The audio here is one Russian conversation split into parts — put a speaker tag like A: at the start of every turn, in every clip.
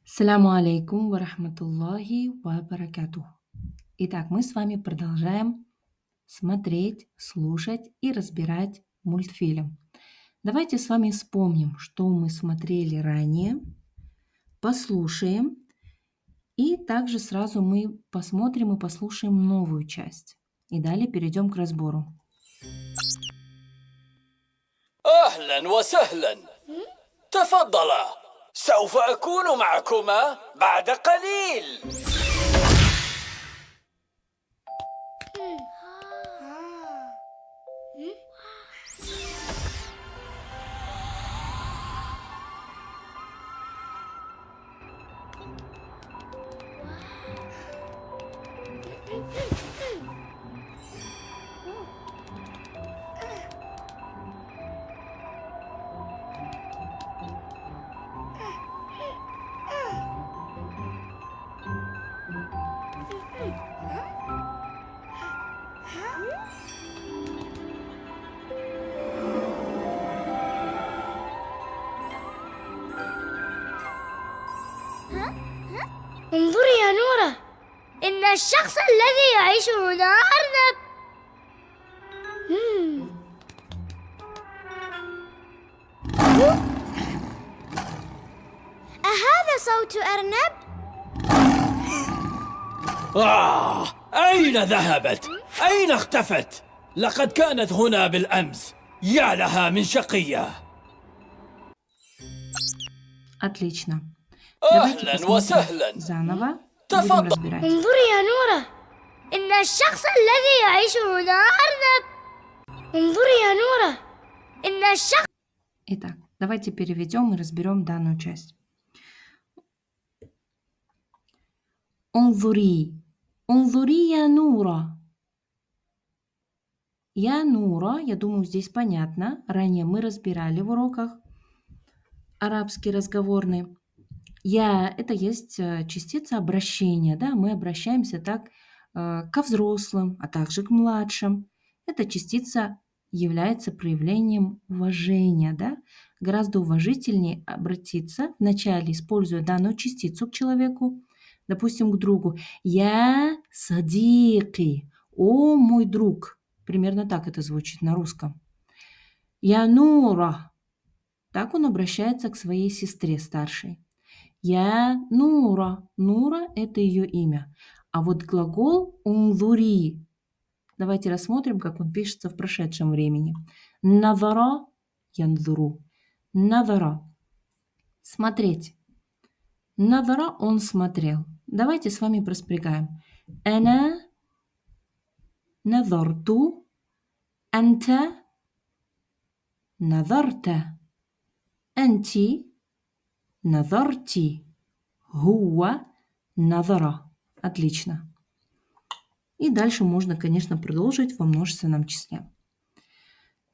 A: Саляму алейкум ва рахматуллахи ва баракатух. Итак, мы с вами продолжаем смотреть, слушать и разбирать мультфильм. Давайте с вами вспомним, что мы смотрели ранее, послушаем, и также сразу мы посмотрим и послушаем новую часть. И далее перейдем к разбору.
B: أهلا وسهلا. تفضلا، سوف أكون معكما بعد قليل.
C: انظري يا نورة، إن الشخص الذي يعيش هنا أرنب. أهذا صوت أرنب؟
B: أين ذهبت؟ أين اختفت؟ لقد كانت هنا بالأمس. يا لها من شقية.
A: Отлично. Давайте
B: أهلا
A: посмотрим
B: وسهلا.
A: заново. Будем
B: تفضل.
A: разбирать.
C: انظري يا نورة، إن الشخص الذي يعيش هنا أرنب. انظري يا نورة، إن الشخص.
A: Итак, давайте переведем и разберем данную часть. انظري انظري يا نورة. Я Нура, я думаю, здесь понятно. Ранее мы разбирали в уроках арабский разговорный. Я– это есть частица обращения, да, мы обращаемся так ко взрослым, а также к младшим. Эта частица является проявлением уважения, да. Гораздо уважительнее обратиться, вначале используя данную частицу к человеку, допустим, к другу. Я садики, о мой друг. Примерно так это звучит на русском. Я Нура. Так он обращается к своей сестре старшей. Я Нура. Нура– это ее имя. А вот глагол унзури. Давайте рассмотрим, как он пишется в прошедшем времени. Назара янзуру. Назара. Смотреть. Назара он смотрел. Давайте с вами проспрягаем. Ана назарту. Анта назарта. Анти назарти. Хуа назара. Отлично. И дальше можно, конечно, продолжить во множественном числе.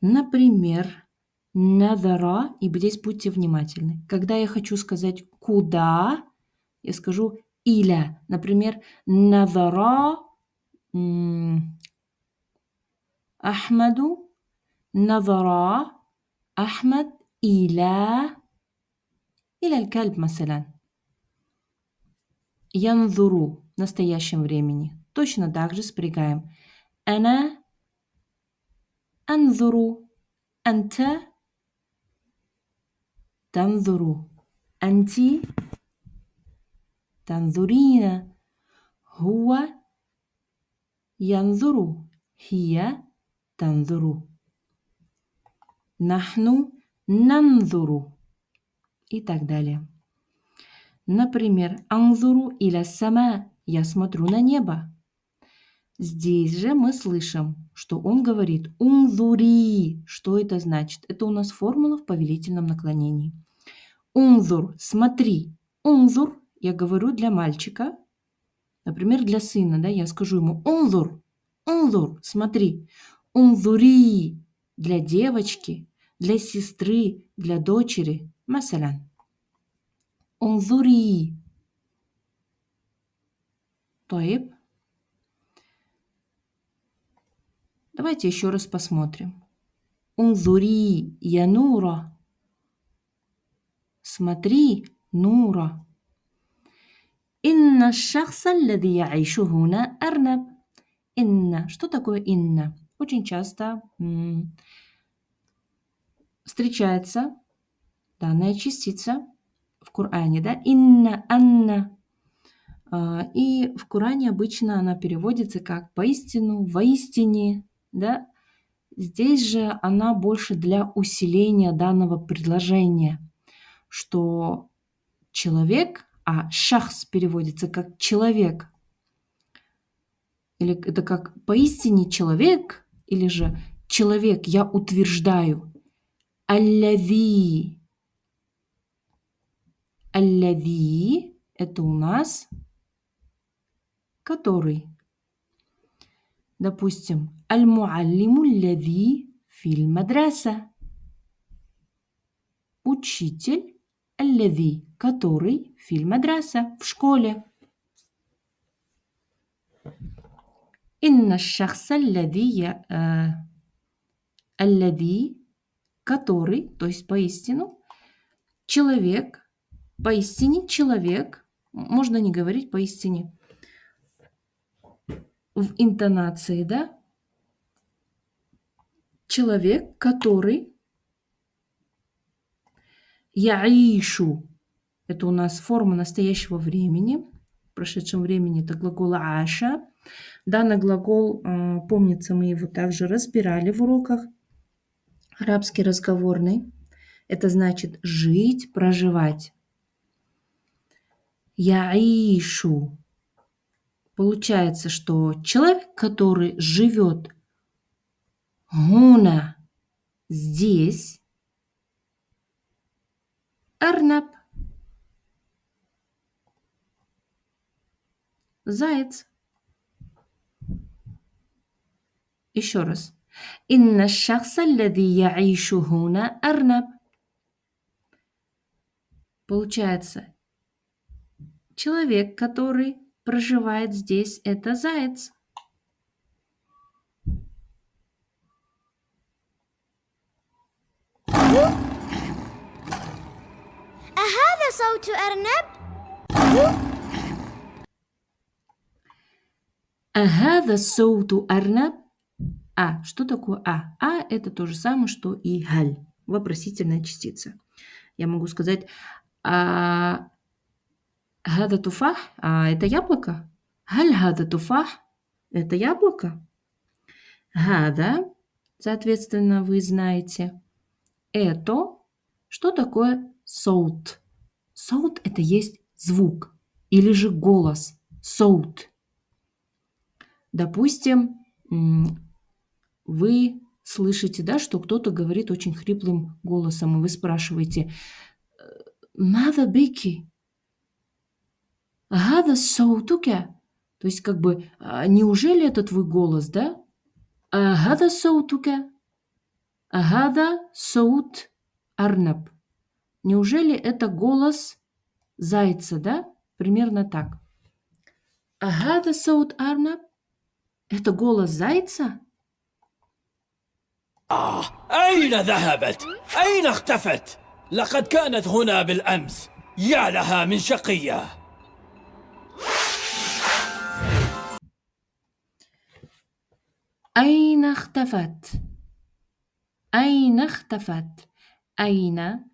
A: Например, назара, и здесь будьте внимательны. Когда я хочу сказать куда, я скажу иля. Например, назара Ахмаду, назара Ахмад иля аль-кальб, масалян. Янзуру в настоящем времени. Точно так же спрягаем. Ана анзуру. Анта танзуру. Анти танзурина. Хуа янзуру. Хия танзуру. Нахну нанзуру. И так далее. Например, анзуру иля сама. Я смотрю на небо. Здесь же мы слышим, что он говорит унзури. Что это значит? Это у нас формула в повелительном наклонении. Унзур, смотри. Унзур, я говорю для мальчика, например, для сына, да, я скажу ему унзур, смотри. Унзури для девочки, для сестры, для дочери. Масалян. Унзури. Тоиб. Давайте еще раз посмотрим. Унзури я Нура. Смотри, Нура. Инна шахса аллади яишу хуна арнаб. Инна. Что такое инна? Очень часто встречается данная частица в Коране, да? Инна, анна. И в Коране обычно она переводится как поистину, воистине, да? Здесь же она больше для усиления данного предложения, что человек, а шахс переводится как человек, или это как поистине человек, или же человек, я утверждаю. Аллави. Аллави – это у нас который. Допустим, аль-муаллиму аллави фил мадраса. Учитель аллави, который фил мадраса, в школе. Инна шахса аллави, который, то есть поистину, человек, поистине человек, можно не говорить поистине, в интонации, да? Человек, который яишу. Это у нас форма настоящего времени. В прошедшем времени это глагол аша. Данный глагол, помнится, мы его также разбирали в уроках. Арабский разговорный. Это значит жить, проживать. Яишу. Получается, что человек, который живет гуна, здесь, арнаб, заяц. Еще раз. Инна шахса аллади яишу гуна арнаб. Получается, человек, который проживает здесь, это заяц.
C: أهذا صوت أرنب؟
A: Ахада соуту арнаб. А. Что такое а? А – это то же самое, что и галь. Вопросительная частица. Я могу сказать гада туфах. Это яблоко. Галь гада туфах. Это яблоко. Гада, соответственно, вы знаете. Это. Что такое соут? Соут – это есть звук или же голос. Соут. Допустим, вы слышите, да, что кто-то говорит очень хриплым голосом, и вы спрашиваете: «Мада бики? Гада соутука?» То есть, как бы, неужели это твой голос, да? Гада соутука? Гада соут арнаб. Неужели это голос зайца, да? Примерно так. Гада соут арнаб? Это голос зайца?
B: أين ذهبت؟ أين اختفت؟ لقد كانت هنا بالأمس. يا لها من شقية.
A: أين اختفت؟ أين اختفت? أين?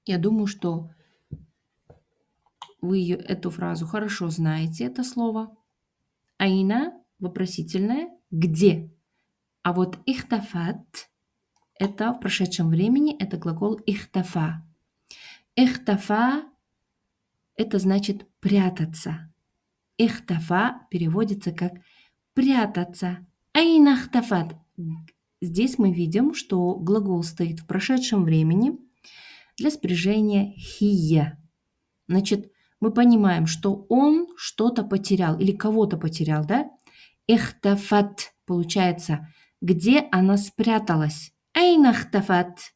A: Я думаю, что вы эту фразу хорошо знаете, это слово. Айна – вопросительное. Где? А вот ихтафат – это в прошедшем времени, это глагол ихтафа. Ихтафа – это значит прятаться. Ихтафа переводится как прятаться. Айна ихтафат. Здесь мы видим, что глагол стоит в прошедшем времени для спряжения хия. Значит, мы понимаем, что он что-то потерял или кого-то потерял, да? Ихтафат получается, где она спряталась. Айна ихтафат.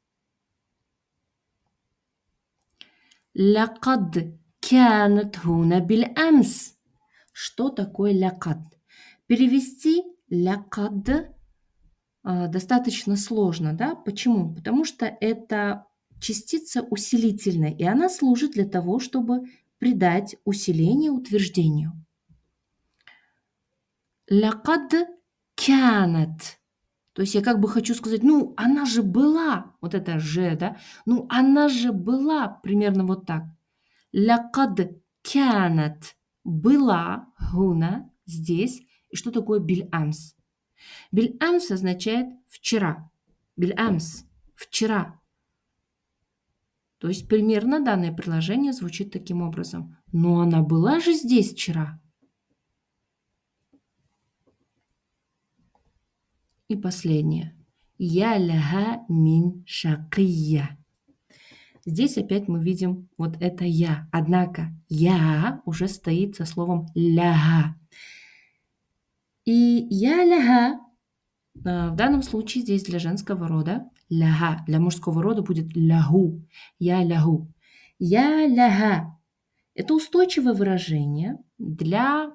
A: Лакад канат хуна бил амс. Что такое лакад? Перевести лакад достаточно сложно, да? Почему? Потому что это частица усилительная, и она служит для того, чтобы придать усиление утверждению. Лякад кянат. То есть я как бы хочу сказать, ну, она же была, вот это же, да, ну, она же была, примерно вот так. Лякад кянат. Была, гуна, здесь. И что такое биль-амс? Биль-амс означает вчера. Биль-амс, вчера. То есть примерно данное предложение звучит таким образом. Но она была же здесь вчера. И последнее. Я ляха мин шакия. Здесь опять мы видим вот это я. Однако я уже стоит со словом ляха. И я ляха в данном случае здесь для женского рода ляха. Для мужского рода будет лягу. Я лягу. Я ляха. Это устойчивое выражение для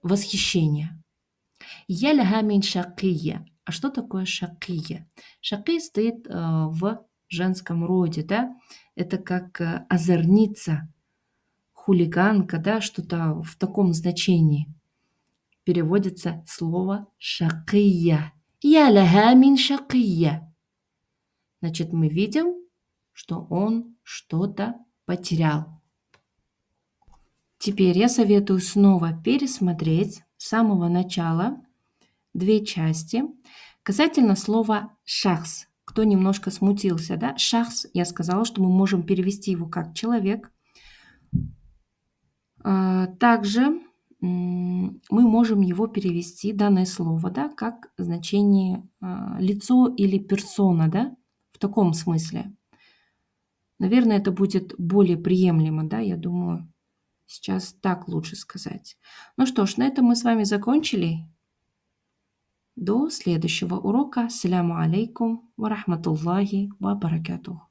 A: восхищения. Я ляха мин шакия. А что такое шакия? Шакия стоит в женском роде, да? Это как озорница, хулиганка, да, что-то в таком значении. Переводится слово шакия. Я ляха мин шакия. Значит, мы видим, что он что-то потерял. Теперь я советую снова пересмотреть с самого начала две части. Касательно слова «шахс». Кто немножко смутился, да? «Шахс», я сказала, что мы можем перевести его как «человек». Также мы можем его перевести, данное слово, да, как значение «лицо» или «персона», да? В таком смысле. Наверное, это будет более приемлемо, да, я думаю. Сейчас так лучше сказать. Ну что ж, на этом мы с вами закончили. До следующего урока. Ассаляму алейкум ва рахматуллахи ва баракатух.